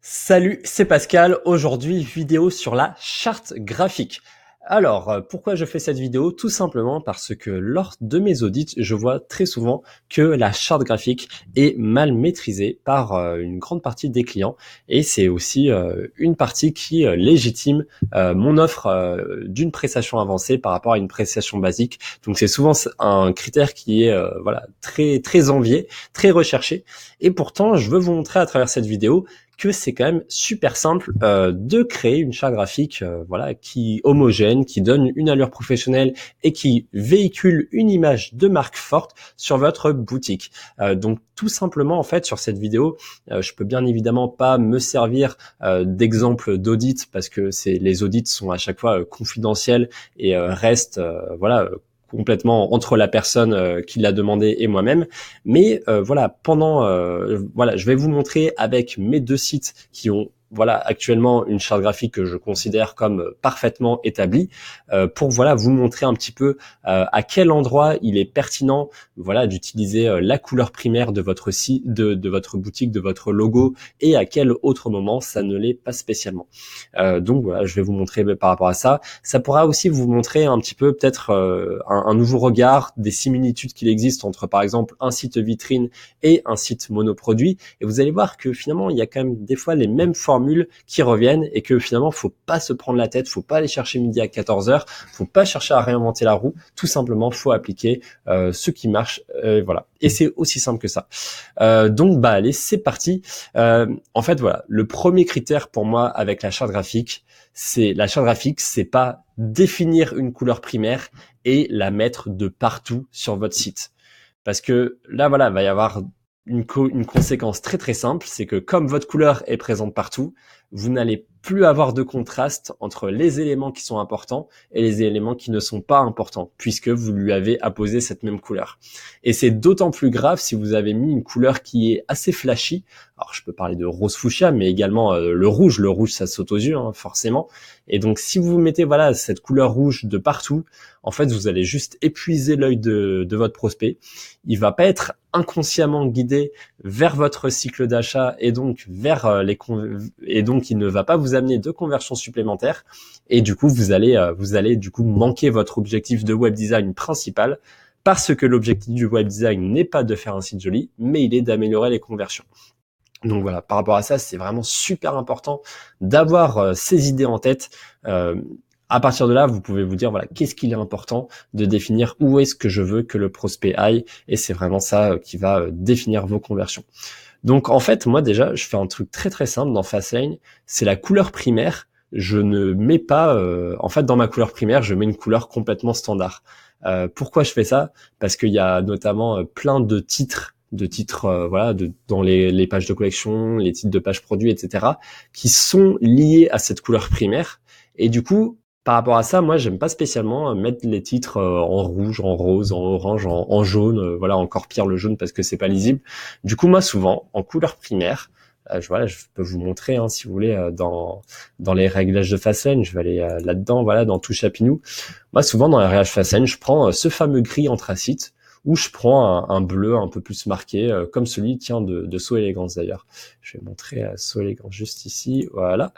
Salut, c'est Pascal. Aujourd'hui, vidéo sur la charte graphique. Alors, pourquoi je fais cette vidéo? Tout simplement parce que lors de mes audits, je vois très souvent que la charte graphique est mal maîtrisée par une grande partie des clients et c'est aussi une partie qui légitime mon offre d'une prestation avancée par rapport à une prestation basique. Donc, c'est souvent un critère qui est voilà très très envié, très recherché. Et pourtant, je veux vous montrer à travers cette vidéo que c'est quand même super simple de créer une charte graphique voilà, qui homogène, qui donne une allure professionnelle et qui véhicule une image de marque forte sur votre boutique. Donc tout simplement en fait sur cette vidéo, je peux bien évidemment pas me servir d'exemple d'audit parce que les audits sont à chaque fois confidentiels et restent voilà complètement entre la personne qui l'a demandé et moi-même. Mais voilà, voilà, je vais vous montrer avec mes deux sites qui ont voilà actuellement une charte graphique que je considère comme parfaitement établie pour voilà vous montrer un petit peu à quel endroit il est pertinent voilà d'utiliser la couleur primaire de votre site, de votre boutique, de votre logo et à quel autre moment ça ne l'est pas spécialement. Donc voilà, je vais vous montrer par rapport à ça. Ça pourra aussi vous montrer un petit peu peut-être un nouveau regard des similitudes qu'il existe entre par exemple un site vitrine et un site monoproduit. Et vous allez voir que finalement il y a quand même des fois les mêmes formules qui reviennent et que finalement faut pas se prendre la tête, faut pas aller chercher midi à 14h, faut pas chercher à réinventer la roue. Tout simplement, faut appliquer ce qui marche. Voilà. Et c'est aussi simple que ça. Donc bah allez, c'est parti. En fait voilà, le premier critère pour moi avec la charte graphique, c'est pas définir une couleur primaire et la mettre de partout sur votre site. Parce que là, voilà, il va y avoir une conséquence très très simple, c'est que comme votre couleur est présente partout, vous n'allez plus avoir de contraste entre les éléments qui sont importants et les éléments qui ne sont pas importants, puisque vous lui avez apposé cette même couleur. Et c'est d'autant plus grave si vous avez mis une couleur qui est assez flashy. Alors je peux parler de rose fuchsia, mais également le rouge. Le rouge, ça saute aux yeux, hein, forcément. Et donc si vous mettez voilà cette couleur rouge de partout, en fait vous allez juste épuiser l'œil de votre prospect. Il va pas être inconsciemment guidé vers votre cycle d'achat et donc vers et donc il ne va pas vous amener de conversions supplémentaires et du coup vous allez du coup manquer votre objectif de web design principal parce que l'objectif du web design n'est pas de faire un site joli mais il est d'améliorer les conversions. Donc voilà, par rapport à ça, c'est vraiment super important d'avoir ces idées en tête. À partir de là, vous pouvez vous dire, voilà, qu'est-ce qu'il est important de définir, où est-ce que je veux que le prospect aille, et c'est vraiment ça qui va définir vos conversions. Donc en fait, moi déjà, je fais un truc très très simple dans Fastlane, c'est la couleur primaire. Je ne mets pas, en fait, dans ma couleur primaire, je mets une couleur complètement standard. Pourquoi je fais ça? Parce qu'il y a notamment plein de titres voilà dans les pages de collection, les titres de pages produits, etc., qui sont liés à cette couleur primaire. Et du coup, par rapport à ça, moi, j'aime pas spécialement mettre les titres en rouge, en rose, en orange, en jaune. Voilà, encore pire le jaune parce que c'est pas lisible. Du coup, moi, souvent, en couleur primaire, voilà, je peux vous montrer hein, si vous voulez dans les réglages de Fastlane. Je vais aller là-dedans, voilà, dans Touche à Pinou. Moi, souvent dans les réglages Fastlane, je prends ce fameux gris anthracite ou je prends un bleu un peu plus marqué, comme celui tiens de So Elegance d'ailleurs. Je vais montrer So Elegance juste ici, voilà.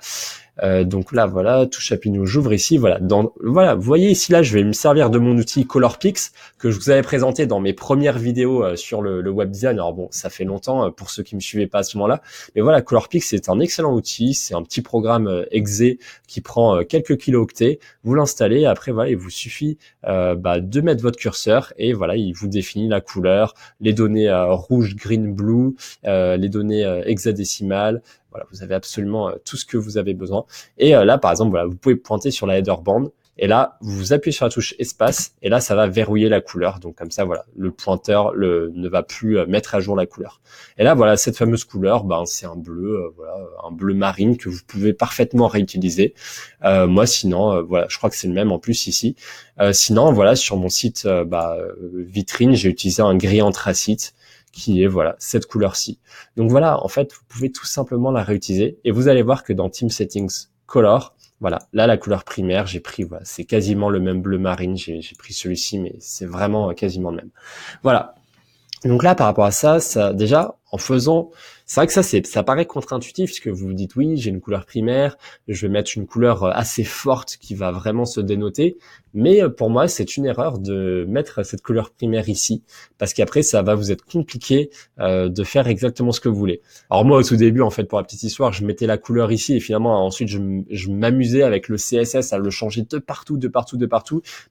Donc là, voilà, Touche à Pinou, j'ouvre ici, voilà. Voilà, vous voyez ici, là, je vais me servir de mon outil Colorpix que je vous avais présenté dans mes premières vidéos sur le web design. Alors bon, ça fait longtemps pour ceux qui me suivaient pas à ce moment-là, mais voilà, Colorpix c'est un excellent outil, c'est un petit programme exe qui prend quelques kilooctets. Vous l'installez, après voilà, il vous suffit de mettre votre curseur et voilà, il vous définit la couleur, les données rouge, green, blue, les données hexadécimales. Voilà, vous avez absolument tout ce que vous avez besoin. Et là, par exemple, voilà, vous pouvez pointer sur la header band. Et là, vous appuyez sur la touche espace. Et là, ça va verrouiller la couleur. Donc comme ça, voilà, le pointeur ne va plus mettre à jour la couleur. Et là, voilà, cette fameuse couleur, c'est un bleu, voilà, un bleu marine que vous pouvez parfaitement réutiliser. Moi, sinon, voilà, je crois que c'est le même en plus ici. Sinon, voilà, sur mon site vitrine, j'ai utilisé un gris anthracite qui est voilà cette couleur-ci. Donc voilà, en fait, vous pouvez tout simplement la réutiliser et vous allez voir que dans Team Settings Color, voilà, là la couleur primaire, j'ai pris voilà, c'est quasiment le même bleu marine, j'ai pris celui-ci mais c'est vraiment quasiment le même. Voilà. Donc là par rapport à ça déjà En faisant, c'est vrai que ça paraît contre-intuitif parce que vous vous dites oui, j'ai une couleur primaire, je vais mettre une couleur assez forte qui va vraiment se dénoter. Mais pour moi, c'est une erreur de mettre cette couleur primaire ici parce qu'après, ça va vous être compliqué de faire exactement ce que vous voulez. Alors moi, au tout début, en fait, pour la petite histoire, je mettais la couleur ici et finalement, ensuite, je m'amusais avec le CSS à le changer de partout,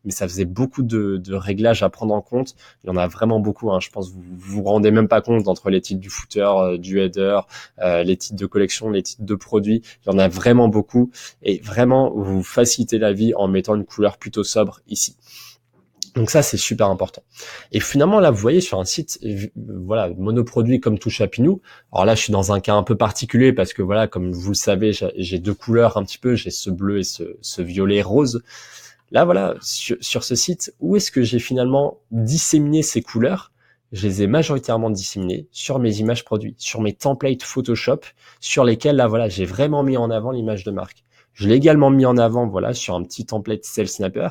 mais ça faisait beaucoup de réglages à prendre en compte. Il y en a vraiment beaucoup, hein. Je pense que vous rendez même pas compte entre les titres du footer, du header, les titres de collection, les titres de produits. Il y en a vraiment beaucoup et vraiment, vous facilitez la vie en mettant une couleur plutôt sobre ici. Donc ça, c'est super important. Et finalement, là, vous voyez sur un site, voilà, monoproduit comme Touche à Pignou. Alors là, je suis dans un cas un peu particulier parce que voilà, comme vous le savez, j'ai deux couleurs un petit peu, j'ai ce bleu et ce violet rose. Là, voilà, sur ce site, où est-ce que j'ai finalement disséminé ces couleurs? Je les ai majoritairement disséminées sur mes images produits, sur mes templates Photoshop, sur lesquels, là, voilà, j'ai vraiment mis en avant l'image de marque. Je l'ai également mis en avant, voilà, sur un petit template Sales Snapper.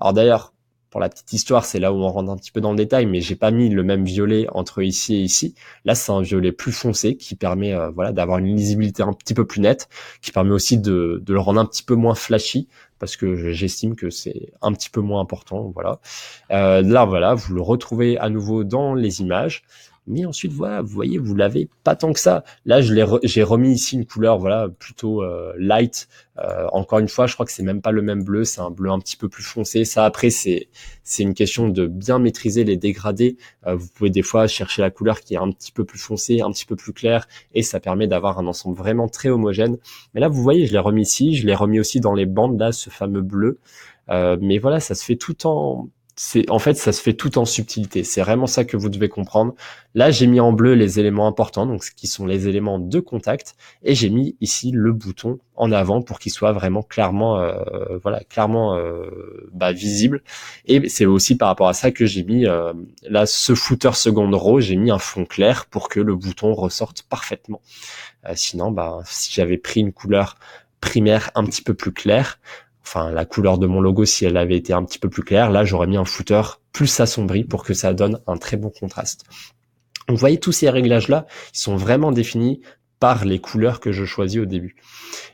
Alors d'ailleurs, pour la petite histoire, c'est là où on rentre un petit peu dans le détail, mais j'ai pas mis le même violet entre ici et ici. Là, c'est un violet plus foncé qui permet, voilà, d'avoir une lisibilité un petit peu plus nette, qui permet aussi de le rendre un petit peu moins flashy, parce que j'estime que c'est un petit peu moins important, voilà. Là, voilà, vous le retrouvez à nouveau dans les images. Mais ensuite, voilà, vous voyez, vous l'avez pas tant que ça. Là, j'ai remis ici une couleur, voilà, plutôt light. Encore une fois, je crois que c'est même pas le même bleu, c'est un bleu un petit peu plus foncé. Ça, après, c'est une question de bien maîtriser les dégradés. Vous pouvez des fois chercher la couleur qui est un petit peu plus foncée, un petit peu plus claire, et ça permet d'avoir un ensemble vraiment très homogène. Mais là, vous voyez, je l'ai remis ici, je l'ai remis aussi dans les bandes, là, ce fameux bleu. Mais voilà, ça se fait en fait, ça se fait tout en subtilité. C'est vraiment ça que vous devez comprendre. Là, j'ai mis en bleu les éléments importants, donc ce qui sont les éléments de contact, et j'ai mis ici le bouton en avant pour qu'il soit vraiment clairement, visible. Et c'est aussi par rapport à ça que j'ai mis là ce footer seconde row, j'ai mis un fond clair pour que le bouton ressorte parfaitement. Sinon, si j'avais pris une couleur primaire un petit peu plus claire, enfin la couleur de mon logo si elle avait été un petit peu plus claire, là j'aurais mis un footer plus assombri pour que ça donne un très bon contraste. Donc vous voyez, tous ces réglages-là, ils sont vraiment définis par les couleurs que je choisis au début.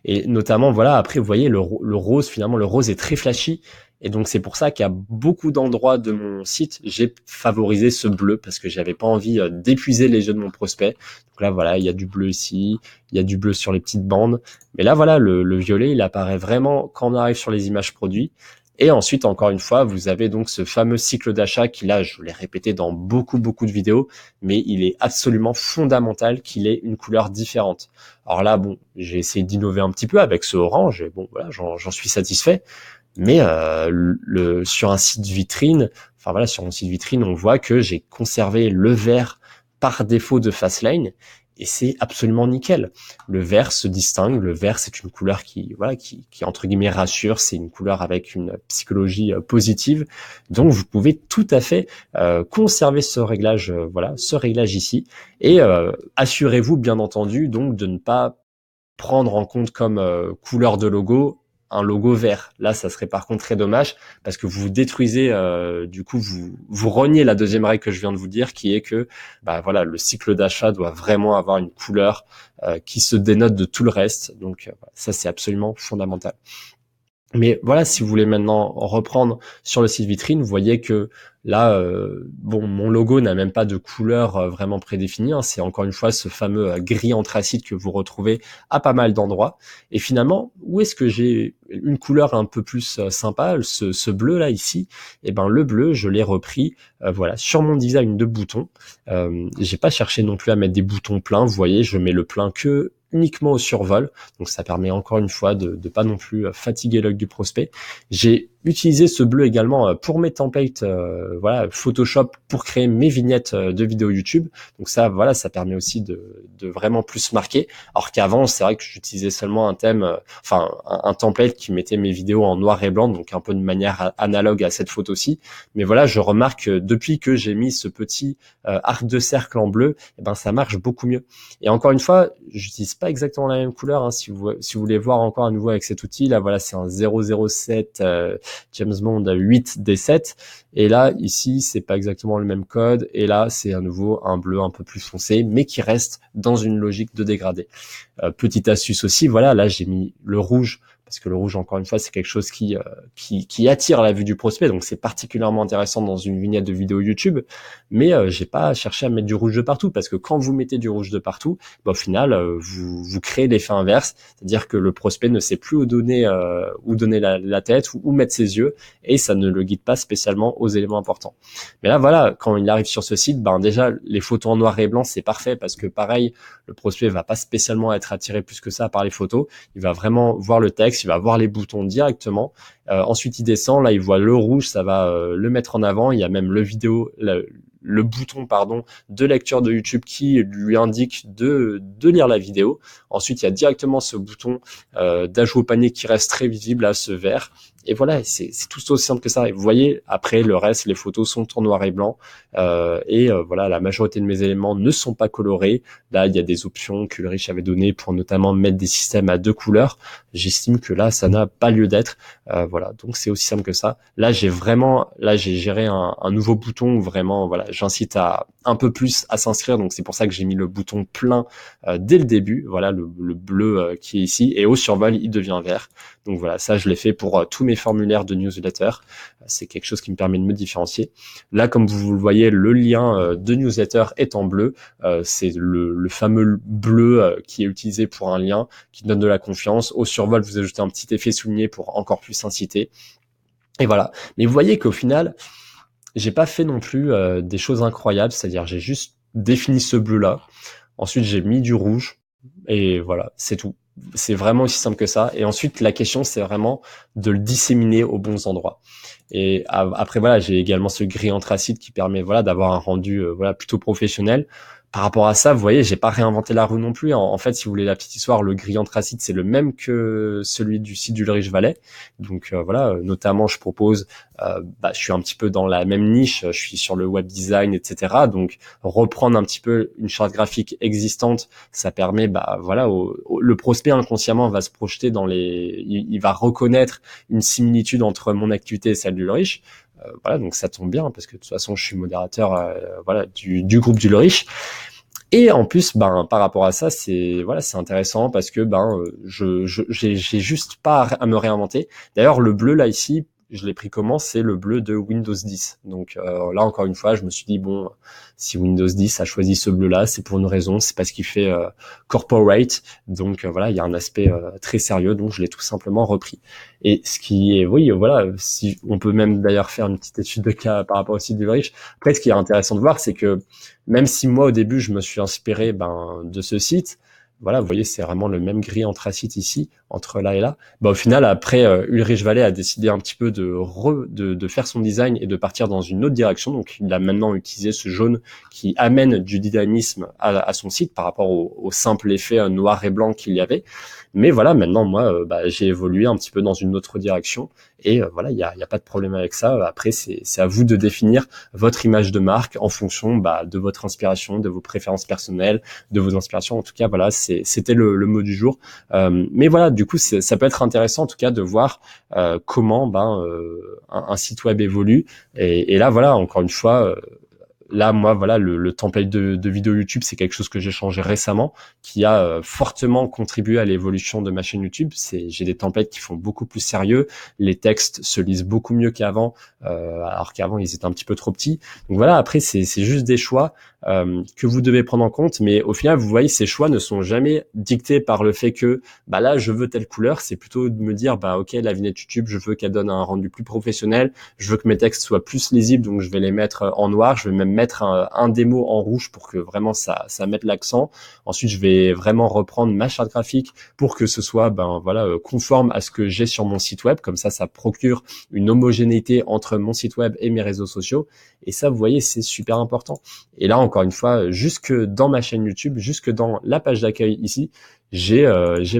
Et notamment, voilà, après, vous voyez, le rose, finalement, le rose est très flashy. Et donc, c'est pour ça qu'à beaucoup d'endroits de mon site, j'ai favorisé ce bleu parce que j'avais pas envie d'épuiser les yeux de mon prospect. Donc là, voilà, il y a du bleu ici, il y a du bleu sur les petites bandes. Mais là, voilà, le violet, il apparaît vraiment quand on arrive sur les images produits. Et ensuite, encore une fois, vous avez donc ce fameux cycle d'achat qui, là, je l'ai répété dans beaucoup de vidéos, mais il est absolument fondamental qu'il ait une couleur différente. Alors là, bon, j'ai essayé d'innover un petit peu avec ce orange, et bon, voilà, j'en suis satisfait. Mais sur un site vitrine, enfin voilà, sur mon site vitrine, on voit que j'ai conservé le vert par défaut de Fastlane, et c'est absolument nickel. Le vert se distingue, le vert c'est une couleur qui entre guillemets rassure, c'est une couleur avec une psychologie positive, donc vous pouvez tout à fait conserver ce réglage, ce réglage ici, et assurez-vous bien entendu donc de ne pas prendre en compte comme couleur de logo un logo vert. Là, ça serait par contre très dommage parce que vous détruisez, du coup, vous reniez la deuxième règle que je viens de vous dire, qui est que, le cycle d'achat doit vraiment avoir une couleur qui se dénote de tout le reste. Donc, ça, c'est absolument fondamental. Mais voilà, si vous voulez maintenant reprendre sur le site vitrine, vous voyez que là, mon logo n'a même pas de couleur vraiment prédéfinie, hein. C'est encore une fois ce fameux gris anthracite que vous retrouvez à pas mal d'endroits. Et finalement, où est-ce que j'ai une couleur un peu plus sympa, ce bleu là ici? Et ben le bleu, je l'ai repris, sur mon design de boutons. J'ai pas cherché non plus à mettre des boutons pleins. Vous voyez, je mets le plein que uniquement au survol, donc ça permet encore une fois de pas non plus fatiguer l'œil du prospect. J'ai utilisé ce bleu également pour mes templates Photoshop pour créer mes vignettes de vidéos YouTube. Donc ça ça permet aussi de vraiment plus marquer. Alors qu'avant, c'est vrai que j'utilisais seulement un thème, un template qui mettait mes vidéos en noir et blanc, donc un peu de manière analogue à cette photo-ci. Mais voilà, je remarque que depuis que j'ai mis ce petit arc de cercle en bleu, ça marche beaucoup mieux. Et encore une fois, j'utilise pas exactement la même couleur, hein. Si vous voulez voir encore à nouveau avec cet outil, là voilà, c'est un 007 James Bond 8D7. Et là, ici, c'est pas exactement le même code. Et là, c'est à nouveau un bleu un peu plus foncé, mais qui reste dans une logique de dégradé. Petite astuce aussi, voilà, là, j'ai mis le rouge parce que le rouge, encore une fois, c'est quelque chose qui attire la vue du prospect, donc c'est particulièrement intéressant dans une vignette de vidéo YouTube, mais j'ai pas cherché à mettre du rouge de partout, parce que quand vous mettez du rouge de partout, au final, vous créez l'effet inverse, c'est-à-dire que le prospect ne sait plus où donner la tête, où mettre ses yeux, et ça ne le guide pas spécialement aux éléments importants. Mais là, voilà, quand il arrive sur ce site, déjà, les photos en noir et blanc, c'est parfait, parce que pareil, le prospect va pas spécialement être attiré plus que ça par les photos, il va vraiment voir le texte, il va voir les boutons directement. Ensuite, il descend, là, il voit le rouge, ça va le mettre en avant. Il y a même le bouton de lecture de YouTube qui lui indique de lire la vidéo. Ensuite, il y a directement ce bouton d'ajout au panier qui reste très visible à ce vert. Et voilà, c'est tout aussi simple que ça. Et vous voyez, après, le reste, les photos sont en noir et blanc. Voilà, la majorité de mes éléments ne sont pas colorés. Là, il y a des options que Ulrich avait données pour notamment mettre des systèmes à 2 couleurs. J'estime que là, ça n'a pas lieu d'être. Voilà, donc c'est aussi simple que ça. Là, j'ai géré un nouveau bouton où vraiment, voilà, j'incite à un peu plus à s'inscrire. Donc c'est pour ça que j'ai mis le bouton plein dès le début. Voilà, le bleu qui est ici. Et au survol, il devient vert. Donc voilà, ça, je l'ai fait pour tous mes formulaires de newsletter. C'est quelque chose qui me permet de me différencier. Là, comme vous le voyez, le lien de newsletter est en bleu. C'est le fameux bleu qui est utilisé pour un lien qui donne de la confiance. Au survol, vous ajoutez un petit effet souligné pour encore plus inciter. Et voilà. Mais vous voyez qu'au final, j'ai pas fait non plus des choses incroyables. C'est-à-dire, j'ai juste défini ce bleu-là. Ensuite, j'ai mis du rouge. Et voilà, c'est tout. C'est vraiment aussi simple que ça. Et ensuite, la question, c'est vraiment de le disséminer aux bons endroits. Et après, voilà, j'ai également ce gris anthracite qui permet, voilà, d'avoir un rendu, voilà, plutôt professionnel. Par rapport à ça, vous voyez, j'ai pas réinventé la roue non plus. En fait, si vous voulez la petite histoire, le gris anthracite, c'est le même que celui du site d'Ulrich Vallet. Donc voilà, notamment, je propose, je suis un petit peu dans la même niche, je suis sur le web design, etc. Donc reprendre un petit peu une charte graphique existante, ça permet, voilà, le prospect inconsciemment va se projeter il va reconnaître une similitude entre mon activité et celle d'Ulrich. Voilà, donc ça tombe bien parce que de toute façon, je suis modérateur, voilà, du groupe d'Ulrich. Et en plus, par rapport à ça, c'est intéressant parce que j'ai juste pas à me réinventer. D'ailleurs, le bleu là ici, je l'ai pris comment? C'est le bleu de Windows 10. Donc là, encore une fois, je me suis dit bon, si Windows 10 a choisi ce bleu-là, c'est pour une raison, c'est parce qu'il fait corporate. Donc voilà, il y a un aspect très sérieux, donc je l'ai tout simplement repris. Et ce qui est, oui, voilà, si on peut même d'ailleurs faire une petite étude de cas par rapport au site d'Ulrich. Après, ce qui est intéressant de voir, c'est que même si moi au début je me suis inspiré de ce site, voilà, vous voyez, c'est vraiment le même gris anthracite ici, entre là et là. Au final, après, Ulrich Vallet a décidé un petit peu de faire son design et de partir dans une autre direction. Donc, il a maintenant utilisé ce jaune qui amène du dynamisme à son site par rapport au simple effet noir et blanc qu'il y avait. Mais voilà, maintenant, moi, j'ai évolué un petit peu dans une autre direction. Et voilà, il y a pas de problème avec ça. Après, c'est à vous de définir votre image de marque en fonction de votre inspiration, de vos préférences personnelles, de vos inspirations. En tout cas, voilà, c'était le mot du jour. Mais voilà, du coup, ça peut être intéressant en tout cas de voir comment un site web évolue. Et là, voilà, encore une fois. Là, moi, voilà, le template de vidéo YouTube, c'est quelque chose que j'ai changé récemment, qui a fortement contribué à l'évolution de ma chaîne YouTube. J'ai des templates qui font beaucoup plus sérieux. Les textes se lisent beaucoup mieux qu'avant, alors qu'avant, ils étaient un petit peu trop petits. Donc voilà, après, c'est juste des choix que vous devez prendre en compte. Mais au final, vous voyez, ces choix ne sont jamais dictés par le fait que, là, je veux telle couleur. C'est plutôt de me dire, ok, la vignette YouTube, je veux qu'elle donne un rendu plus professionnel. Je veux que mes textes soient plus lisibles, donc je vais les mettre en noir. Je vais même mettre un démo en rouge pour que vraiment ça mette l'accent. Ensuite, je vais vraiment reprendre ma charte graphique pour que ce soit conforme à ce que j'ai sur mon site web. Comme ça procure une homogénéité entre mon site web et mes réseaux sociaux. Et ça, vous voyez, c'est super important. Et là, encore une fois, jusque dans ma chaîne YouTube, jusque dans la page d'accueil ici, j'ai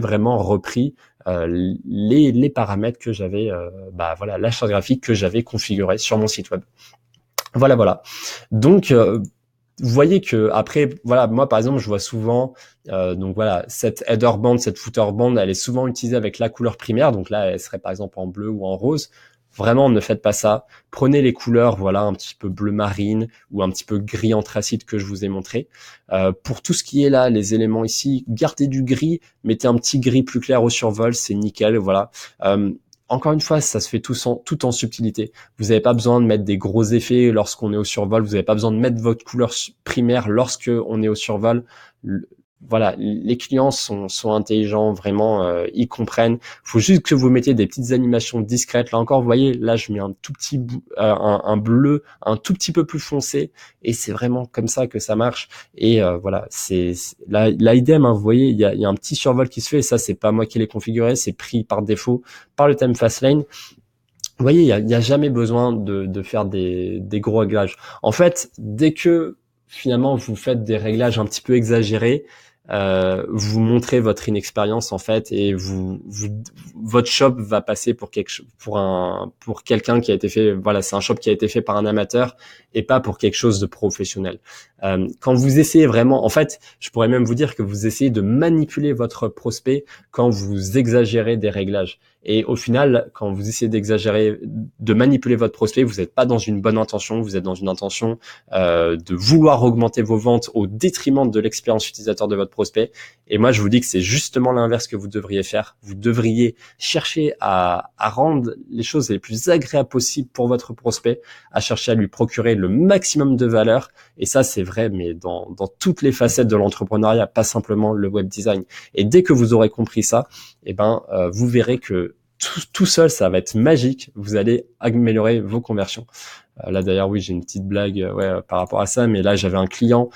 vraiment repris les paramètres que j'avais, la charte graphique que j'avais configurée sur mon site web. Voilà. Donc, vous voyez que après, voilà, moi par exemple, je vois souvent, cette header band, cette footer band, elle est souvent utilisée avec la couleur primaire. Donc là, elle serait par exemple en bleu ou en rose. Vraiment, ne faites pas ça. Prenez les couleurs, voilà, un petit peu bleu marine ou un petit peu gris anthracite que je vous ai montré. Pour tout ce qui est là, les éléments ici, gardez du gris, mettez un petit gris plus clair au survol, c'est nickel, voilà. Encore une fois, ça se fait tout en subtilité. Vous n'avez pas besoin de mettre des gros effets lorsqu'on est au survol. Vous n'avez pas besoin de mettre votre couleur primaire lorsque on est au survol. Voilà, les clients sont intelligents, vraiment, ils comprennent. Faut juste que vous mettiez des petites animations discrètes. Là encore, vous voyez, là je mets un tout petit un bleu, un tout petit peu plus foncé, et c'est vraiment comme ça que ça marche. Et voilà, c'est là idem. Hein, vous voyez, il y a un petit survol qui se fait. Et ça, c'est pas moi qui l'ai configuré, c'est pris par défaut par le thème Fastlane. Vous voyez, il y a jamais besoin de faire des gros réglages. En fait, dès que finalement vous faites des réglages un petit peu exagérés, vous montrez votre inexpérience en fait, et votre shop va passer pour pour quelqu'un qui a été fait. Voilà, c'est un shop qui a été fait par un amateur et pas pour quelque chose de professionnel. Quand vous essayez vraiment, en fait, je pourrais même vous dire que vous essayez de manipuler votre prospect quand vous exagérez des réglages. Et au final, quand vous essayez d'exagérer, de manipuler votre prospect, vous n'êtes pas dans une bonne intention, vous êtes dans une intention de vouloir augmenter vos ventes au détriment de l'expérience utilisateur de votre prospect. Et moi, je vous dis que c'est justement l'inverse que vous devriez faire. Vous devriez chercher à rendre les choses les plus agréables possibles pour votre prospect, à chercher à lui procurer le maximum de valeur. Et ça, c'est vrai, mais dans toutes les facettes de l'entrepreneuriat, pas simplement le web design. Et dès que vous aurez compris ça, vous verrez que tout seul, ça va être magique. Vous allez améliorer vos conversions. Là d'ailleurs, oui, j'ai une petite blague par rapport à ça, mais là j'avais un client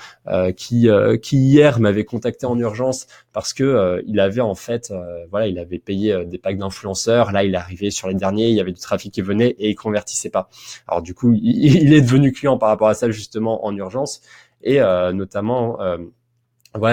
qui hier m'avait contacté en urgence parce que il avait en fait, il avait payé des packs d'influenceurs. Là, il arrivait sur les derniers, il y avait du trafic qui venait et il convertissait pas. Alors du coup, il est devenu client par rapport à ça justement en urgence, et notamment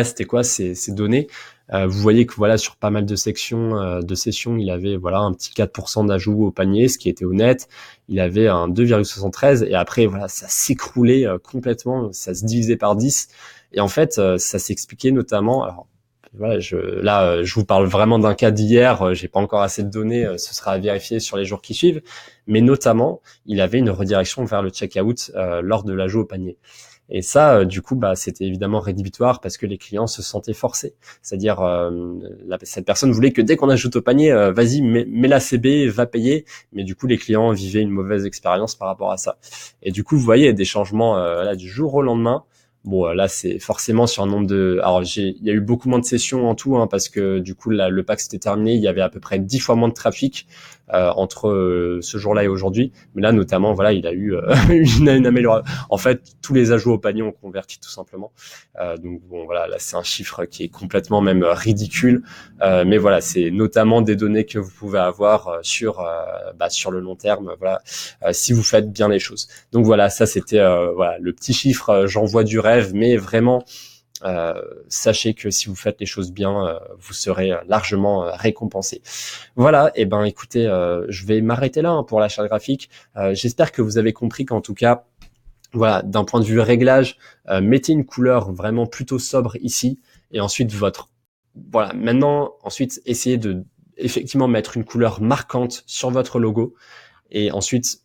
c'était quoi ces données. Vous voyez que voilà, sur pas mal de sessions, il avait voilà un petit 4% d'ajout au panier, ce qui était honnête. Il avait un 2,73, et après voilà, ça s'écroulait complètement, ça se divisait par 10. Et en fait, ça s'expliquait notamment. Alors voilà, je vous parle vraiment d'un cas d'hier. J'ai pas encore assez de données, ce sera à vérifier sur les jours qui suivent. Mais notamment, il avait une redirection vers le checkout lors de l'ajout au panier. Et ça, du coup, c'était évidemment rédhibitoire parce que les clients se sentaient forcés. C'est-à-dire, cette personne voulait que dès qu'on ajoute au panier, vas-y, mets la CB, va payer. Mais du coup, les clients vivaient une mauvaise expérience par rapport à ça. Et du coup, vous voyez des changements là du jour au lendemain. Bon, là, c'est forcément sur un nombre de... Alors, il y a eu beaucoup moins de sessions en tout, hein, parce que du coup, là, le pack s'était terminé. Il y avait à peu près 10 fois moins de trafic entre ce jour-là et aujourd'hui. Mais là, notamment, voilà, il a eu une amélioration. En fait, tous les ajouts au panier ont converti tout simplement. Donc, bon, voilà, là, c'est un chiffre qui est complètement même ridicule. Mais voilà, c'est notamment des données que vous pouvez avoir sur le long terme, voilà, si vous faites bien les choses. Donc voilà, ça c'était le petit chiffre, j'envoie du rêve, mais vraiment sachez que si vous faites les choses bien, vous serez largement récompensé. Voilà, et écoutez, je vais m'arrêter là hein, pour la charte graphique. J'espère que vous avez compris qu'en tout cas, voilà, d'un point de vue réglage, mettez une couleur vraiment plutôt sobre ici, et ensuite ensuite essayez de effectivement mettre une couleur marquante sur votre logo, et ensuite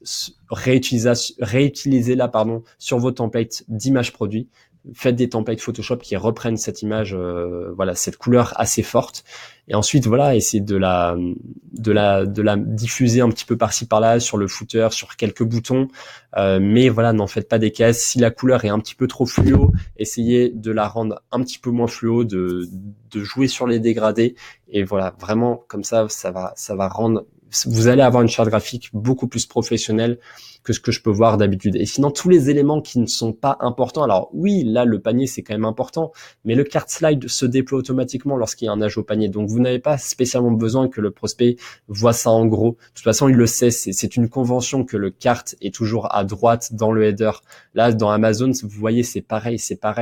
réutilisez-la sur vos templates d'images produits. Faites des templates Photoshop qui reprennent cette image, cette couleur assez forte, et ensuite essayez de la diffuser un petit peu par-ci par-là sur le footer, sur quelques boutons, mais voilà, n'en faites pas des caisses. Si la couleur est un petit peu trop fluo, essayez de la rendre un petit peu moins fluo, de jouer sur les dégradés, et voilà, vraiment comme ça va rendre, vous allez avoir une charte graphique beaucoup plus professionnelle que ce que je peux voir d'habitude. Et sinon, tous les éléments qui ne sont pas importants, alors oui, là, le panier, c'est quand même important, mais le cart slide se déploie automatiquement lorsqu'il y a un ajout au panier. Donc, vous n'avez pas spécialement besoin que le prospect voit ça en gros. De toute façon, il le sait, c'est une convention que le cart est toujours à droite dans le header. Là, dans Amazon, vous voyez, c'est pareil.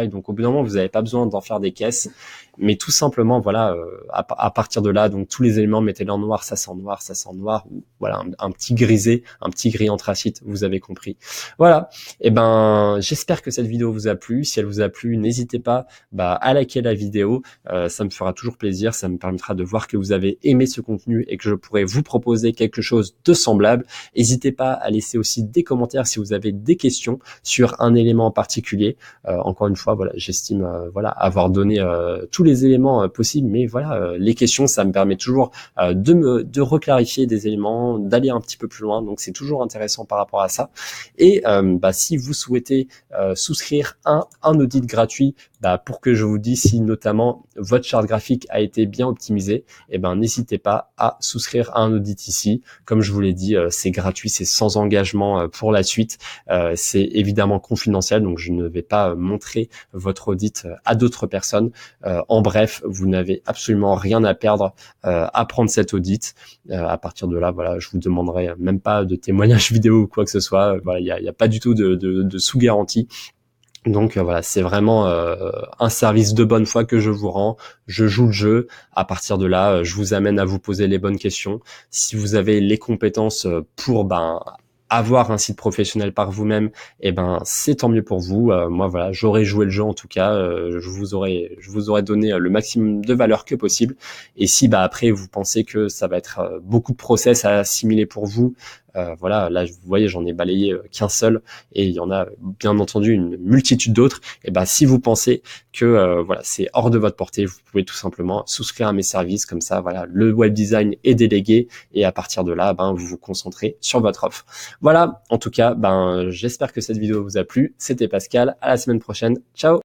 Donc, au bout d'un moment, vous n'avez pas besoin d'en faire des caisses. mais tout simplement, voilà, à partir de là, donc tous les éléments, mettez-les en noir, ça c'est en noir, ça c'est en noir, ou voilà, un petit grisé, un petit gris anthracite, vous avez compris. Voilà, et ben j'espère que cette vidéo vous a plu. Si elle vous a plu, n'hésitez pas à liker la vidéo, ça me fera toujours plaisir, ça me permettra de voir que vous avez aimé ce contenu et que je pourrais vous proposer quelque chose de semblable. N'hésitez pas à laisser aussi des commentaires si vous avez des questions sur un élément en particulier. Encore une fois, voilà, j'estime voilà, avoir donné tous les éléments possibles, mais voilà, les questions, ça me permet toujours de reclarifier des éléments, d'aller un petit peu plus loin, donc c'est toujours intéressant par rapport à ça. Et si vous souhaitez souscrire un audit gratuit, pour que je vous dise si notamment votre charte graphique a été bien optimisée, et n'hésitez pas à souscrire à un audit ici. Comme je vous l'ai dit, c'est gratuit, c'est sans engagement pour la suite. C'est évidemment confidentiel, donc je ne vais pas montrer votre audit à d'autres personnes. En bref, vous n'avez absolument rien à perdre à prendre cet audit. À partir de là, voilà, je vous demanderai même pas de témoignage vidéo ou quoi que ce soit. Voilà, il y a pas du tout de sous-garantie. Donc voilà, c'est vraiment un service de bonne foi que je vous rends. Je joue le jeu. À partir de là, je vous amène à vous poser les bonnes questions. Si vous avez les compétences pour avoir un site professionnel par vous-même, c'est tant mieux pour vous. Moi voilà, j'aurais joué le jeu en tout cas. Je vous aurais donné le maximum de valeur que possible. Et si après vous pensez que ça va être beaucoup de process à assimiler pour vous, voilà, là vous voyez, j'en ai balayé qu'un seul et il y en a bien entendu une multitude d'autres. Et si vous pensez que voilà, c'est hors de votre portée, vous pouvez tout simplement souscrire à mes services, comme ça voilà, le web design est délégué et à partir de là, vous vous concentrez sur votre offre. Voilà, en tout cas, j'espère que cette vidéo vous a plu. C'était Pascal, à la semaine prochaine. Ciao.